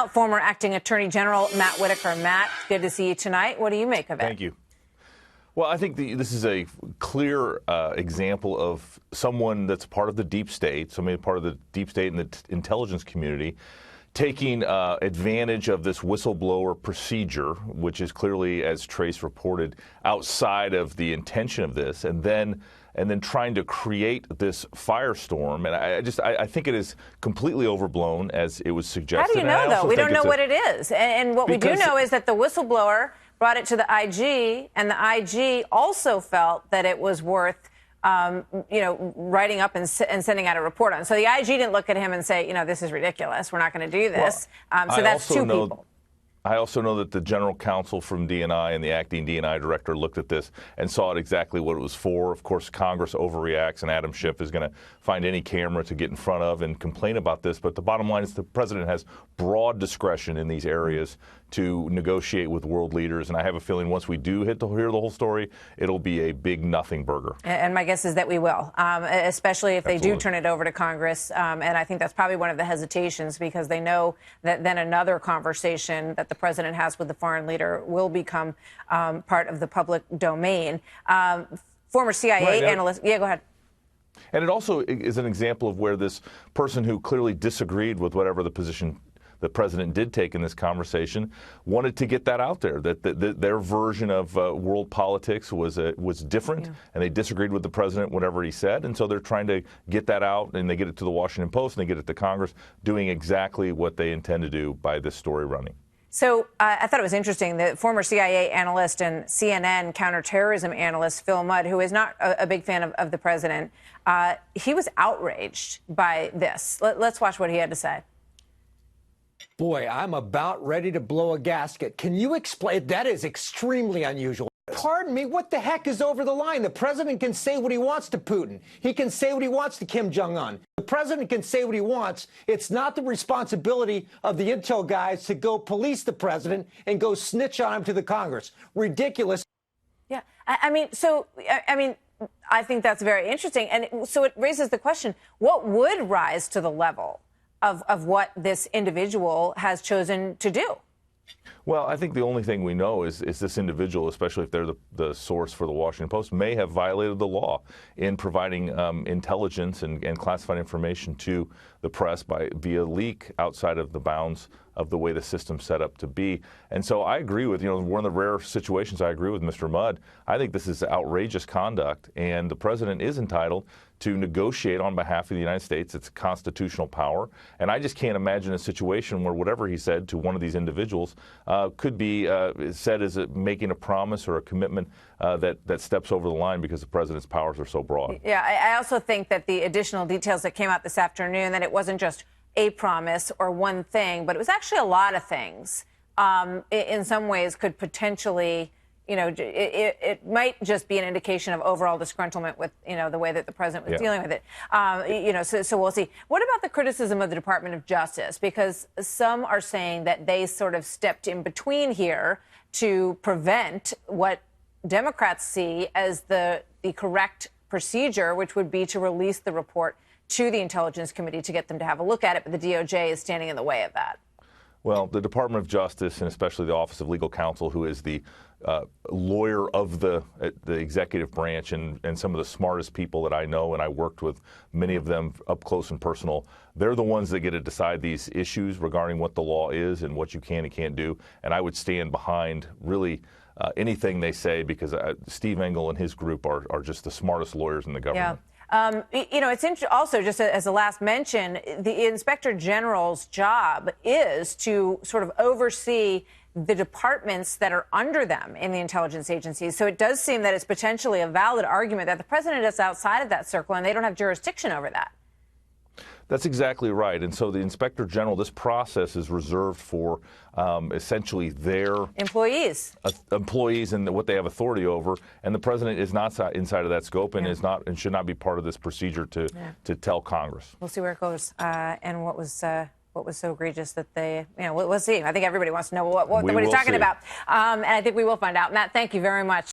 out former acting Attorney General Matt Whitaker. Matt, good to see you tonight. What do you make of it? Thank you. Well, I think this is a clear example of someone that's part of the deep state, somebody part of the deep state and the intelligence community, taking advantage of this whistleblower procedure, which is clearly, as Trace reported, outside of the intention of this, and then trying to create this firestorm. And I think it is completely overblown, as it was suggested. How do you know, though? We don't know what it is. And what we do know is that the whistleblower brought it to the IG, and the IG also felt that it was worth writing up and sending out a report on. So the IG didn't look at him and say, this is ridiculous. We're not going to do this. So that's two people. I also know that the general counsel from DNI and the acting DNI director looked at this and saw it exactly what it was for. Of course, Congress overreacts, and Adam Schiff is going to find any camera to get in front of and complain about this. But the bottom line is the president has broad discretion in these areas to negotiate with world leaders. And I have a feeling once we do hear the whole story, it'll be a big nothing burger. And my guess is that we will, especially if they do turn it over to Congress. And I think that's probably one of the hesitations, because they know that then another conversation that the president has with the foreign leader will become part of the public domain. Former CIA analyst. Yeah, go ahead. And it also is an example of where this person who clearly disagreed with whatever the position the president did take in this conversation wanted to get that out there, that their version of world politics was different, and they disagreed with the president, whatever he said. And so they're trying to get that out, and they get it to the Washington Post, and they get it to Congress, doing exactly what they intend to do by this story running. So I thought it was interesting that former CIA analyst and CNN counterterrorism analyst Phil Mudd, who is not a big fan of the president, he was outraged by this. Let's watch what he had to say. Boy, I'm about ready to blow a gasket. Can you explain? That is extremely unusual. Pardon me, what the heck is over the line? The president can say what he wants to Putin. He can say what he wants to Kim Jong-un. The president can say what he wants. It's not the responsibility of the intel guys to go police the president and go snitch on him to the Congress. Ridiculous. Yeah, I mean, I think that's very interesting. And so it raises the question, what would rise to the level of what this individual has chosen to do? Well, I think the only thing we know is this individual, especially if they're the source for the Washington Post, may have violated the law in providing intelligence and classified information to the press via leak outside of the bounds of the way the system's set up to be. And so I agree with, one of the rare situations I agree with Mr. Mudd. I think this is outrageous conduct, and the president is entitled to negotiate on behalf of the United States. It's a constitutional power. And I just can't imagine a situation where whatever he said to one of these individuals could be said as making a promise or a commitment that steps over the line because the president's powers are so broad. Yeah, I also think that the additional details that came out this afternoon, that it wasn't just a promise or one thing, but it was actually a lot of things, in some ways could potentially, it might just be an indication of overall disgruntlement with, the way that the president was dealing with it. So we'll see. What about the criticism of the Department of Justice? Because some are saying that they sort of stepped in between here to prevent what Democrats see as the correct procedure, which would be to release the report to the Intelligence Committee to get them to have a look at it, but the DOJ is standing in the way of that. Well, the Department of Justice, and especially the Office of Legal Counsel, who is the lawyer of the executive branch and some of the smartest people that I know, and I worked with many of them up close and personal, they're the ones that get to decide these issues regarding what the law is and what you can and can't do. And I would stand behind really anything they say, because Steve Engel and his group are just the smartest lawyers in the government. Yeah. It's also, just as a last mention, the Inspector General's job is to sort of oversee the departments that are under them in the intelligence agencies. So it does seem that it's potentially a valid argument that the president is outside of that circle and they don't have jurisdiction over that. That's exactly right. And so the Inspector General, this process is reserved for essentially their employees and what they have authority over. And the president is not inside of that scope and is not and should not be part of this procedure to tell Congress. We'll see where it goes. And what was so egregious that they, we'll see. I think everybody wants to know what he's talking about. And I think we will find out. Matt, thank you very much.